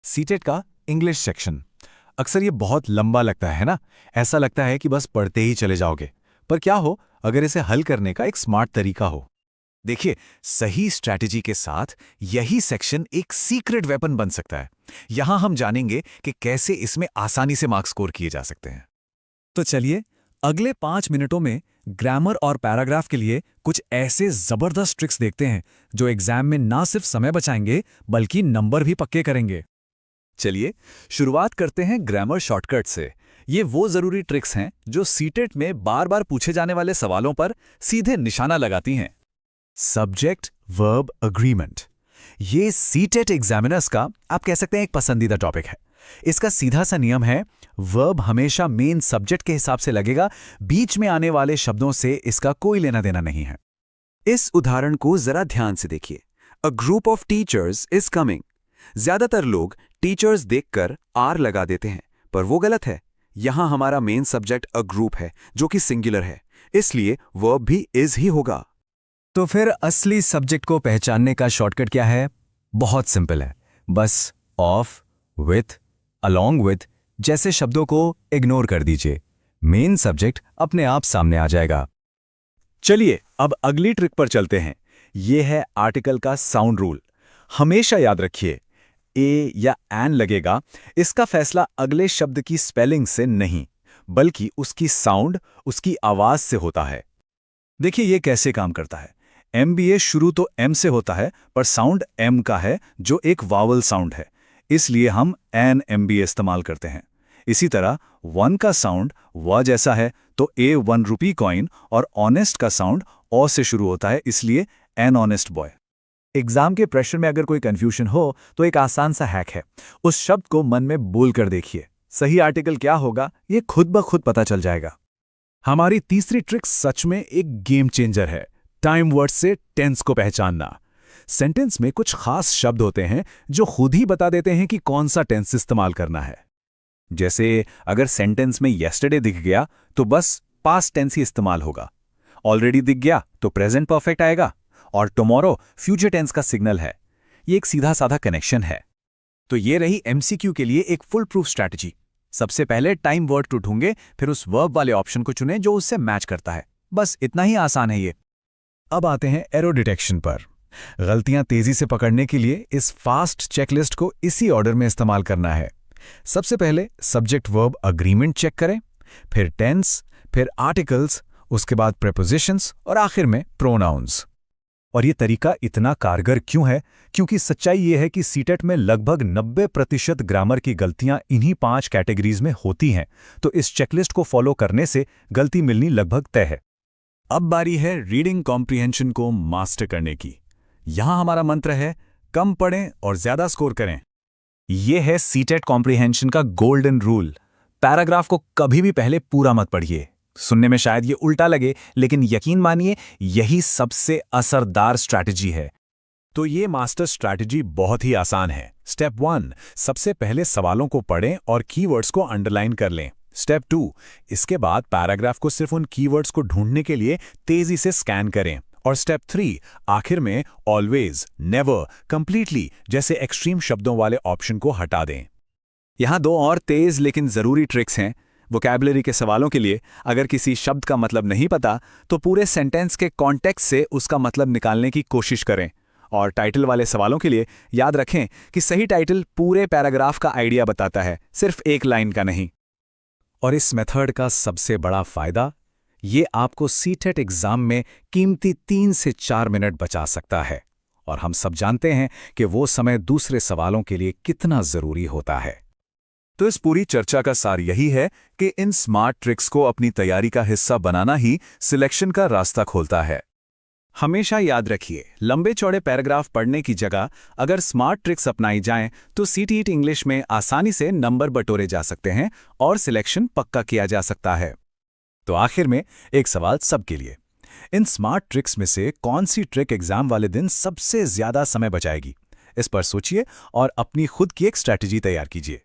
CTET का English section. अक्सर ये बहुत लंबा लगता है ना। ऐसा लगता है कि बस पढ़ते ही चले जाओगे। पर क्या हो अगर इसे हल करने का एक स्मार्ट तरीका हो। देखिए, सही स्ट्रैटेजी के साथ यही सेक्शन एक सीक्रेट वेपन बन सकता है। यहां हम जानेंगे कि कैसे इसमें आसानी से मार्क्स स्कोर किए जा सकते हैं। तो चलिए अगले 5 मिनटों में ग्रामर और पैराग्राफ के लिए कुछ ऐसे जबरदस्त ट्रिक्स देखते हैं जो एग्जाम में ना सिर्फ समय बचाएंगे बल्कि नंबर भी पक्के करेंगे। चलिए शुरुआत करते हैं ग्रामर शॉर्टकट से। ये वो जरूरी ट्रिक्स हैं जो सीटेट में बार बार पूछे जाने वाले सवालों पर सीधे निशाना लगाती हैं। सब्जेक्ट वर्ब अग्रीमेंट, ये सीटेट एग्जामिनर्स का आप कह सकते हैं एक पसंदीदा टॉपिक है। इसका सीधा सा नियम है, वर्ब हमेशा मेन सब्जेक्ट के हिसाब से लगेगा, बीच में आने वाले शब्दों से इसका कोई लेना देना नहीं है। इस उदाहरण को जरा ध्यान से देखिए। A group of teachers is coming. ज्यादातर लोग टीचर्स देखकर आर लगा देते हैं, पर वो गलत है। यहां हमारा मेन सब्जेक्ट अ ग्रुप है जो कि सिंगुलर है, इसलिए वर्ब भी इज ही होगा। तो फिर असली सब्जेक्ट को पहचानने का शॉर्टकट क्या है? बहुत सिंपल है। बस ऑफ, विथ, अलोंग विथ जैसे शब्दों को इग्नोर कर दीजिए। मेन सब्जेक्ट अपने आप सामने आ जाएगा। चलिए अब अगली ट्रिक पर चलते हैं। यह है आर्टिकल का साउंड रूल। हमेशा याद रखिए, ए या एन लगेगा, इसका फैसला अगले शब्द की स्पेलिंग से नहीं बल्कि उसकी साउंड, उसकी आवाज से होता है। देखिए ये कैसे काम करता है। MBA शुरू तो M से होता है, पर साउंड M का है जो एक वावल साउंड है, इसलिए हम एन MBA इस्तेमाल करते हैं। इसी तरह वन का साउंड व जैसा है तो ए 1 रुपी कॉइन, और ऑनेस्ट का साउंड ओ से शुरू होता है, इसलिए एन ऑनेस्ट बॉय। एग्जाम के प्रेशर में अगर कोई कंफ्यूजन हो तो एक आसान सा हैक है, उस शब्द को मन में बोल कर देखिए। सही आर्टिकल क्या होगा ये खुद ब खुद पता चल जाएगा। हमारी तीसरी ट्रिक सच में एक गेम चेंजर है, टाइम वर्ड से टेंस को पहचानना। सेंटेंस में कुछ खास शब्द होते हैं जो खुद ही बता देते हैं कि कौन सा टेंस इस्तेमाल करना है। जैसे अगर सेंटेंस में येस्टरडे दिख गया तो बस पास्ट टेंस ही इस्तेमाल होगा, ऑलरेडी दिख गया तो प्रेजेंट परफेक्ट आएगा, और टुमारो फ्यूचर टेंस का सिग्नल है। ये एक सीधा साधा कनेक्शन है। तो ये रही MCQ के लिए एक फुल प्रूफ स्ट्रैटेजी। सबसे पहले टाइम वर्ड को ढूंढें, फिर उस वर्ब वाले ऑप्शन को चुनें जो उससे मैच करता है। बस इतना ही आसान है ये। अब आते हैं एरर डिटेक्शन पर। गलतियां तेजी से पकड़ने के लिए इस फास्ट चेकलिस्ट को इसी ऑर्डर में इस्तेमाल करना है। सबसे पहले सब्जेक्ट वर्ब अग्रीमेंट चेक करें, फिर टेंस, फिर आर्टिकल्स, उसके बाद प्रीपोजिशंस और आखिर में प्रोनाउंस। और ये तरीका इतना कारगर क्यों है? क्योंकि सच्चाई ये है कि सीटेट में लगभग 90% ग्रामर की गलतियां इन्हीं 5 कैटेगरीज में होती हैं, तो इस चेकलिस्ट को फॉलो करने से गलती मिलनी लगभग तय है। अब बारी है रीडिंग कॉम्प्रिहेंशन को मास्टर करने की। यहां हमारा मंत्र है, कम पढ़ें और ज्यादा स्कोर करें। यह है सीटेट कॉम्प्रिहेंशन का गोल्डन रूल। पैराग्राफ को कभी भी पहले पूरा मत पढ़िए। सुनने में शायद ये उल्टा लगे, लेकिन यकीन मानिए यही सबसे असरदार स्ट्रैटेजी है। तो ये मास्टर स्ट्रैटेजी बहुत ही आसान है। स्टेप 1, सबसे पहले सवालों को पढ़ें और कीवर्ड्स को अंडरलाइन कर लें। स्टेप 2, इसके बाद पैराग्राफ को सिर्फ उन कीवर्ड्स को ढूंढने के लिए तेजी से स्कैन करें। और स्टेप 3, आखिर में ऑलवेज, नेवर, कंप्लीटली जैसे एक्सट्रीम शब्दों वाले ऑप्शन को हटा दें। यहां 2 और तेज लेकिन जरूरी ट्रिक्स हैं। वोकैबुलरी के सवालों के लिए अगर किसी शब्द का मतलब नहीं पता तो पूरे सेंटेंस के कॉन्टेक्स्ट से उसका मतलब निकालने की कोशिश करें। और टाइटल वाले सवालों के लिए याद रखें कि सही टाइटल पूरे पैराग्राफ का आइडिया बताता है, सिर्फ एक लाइन का नहीं। और इस मेथड का सबसे बड़ा फायदा, ये आपको सीटेट एग्जाम में कीमती 3 से 4 मिनट बचा सकता है। और हम सब जानते हैं कि वो समय दूसरे सवालों के लिए कितना जरूरी होता है। तो इस पूरी चर्चा का सार यही है कि इन स्मार्ट ट्रिक्स को अपनी तैयारी का हिस्सा बनाना ही सिलेक्शन का रास्ता खोलता है। हमेशा याद रखिए, लंबे चौड़े पैराग्राफ पढ़ने की जगह अगर स्मार्ट ट्रिक्स अपनाई जाएं तो सीटेट इंग्लिश में आसानी से नंबर बटोरे जा सकते हैं और सिलेक्शन पक्का किया जा सकता है। तो आखिर में एक सवाल सबके लिए, इन स्मार्ट ट्रिक्स में से कौन सी ट्रिक एग्जाम वाले दिन सबसे ज्यादा समय बचाएगी? इस पर सोचिए और अपनी खुद की एक स्ट्रैटेजी तैयार कीजिए।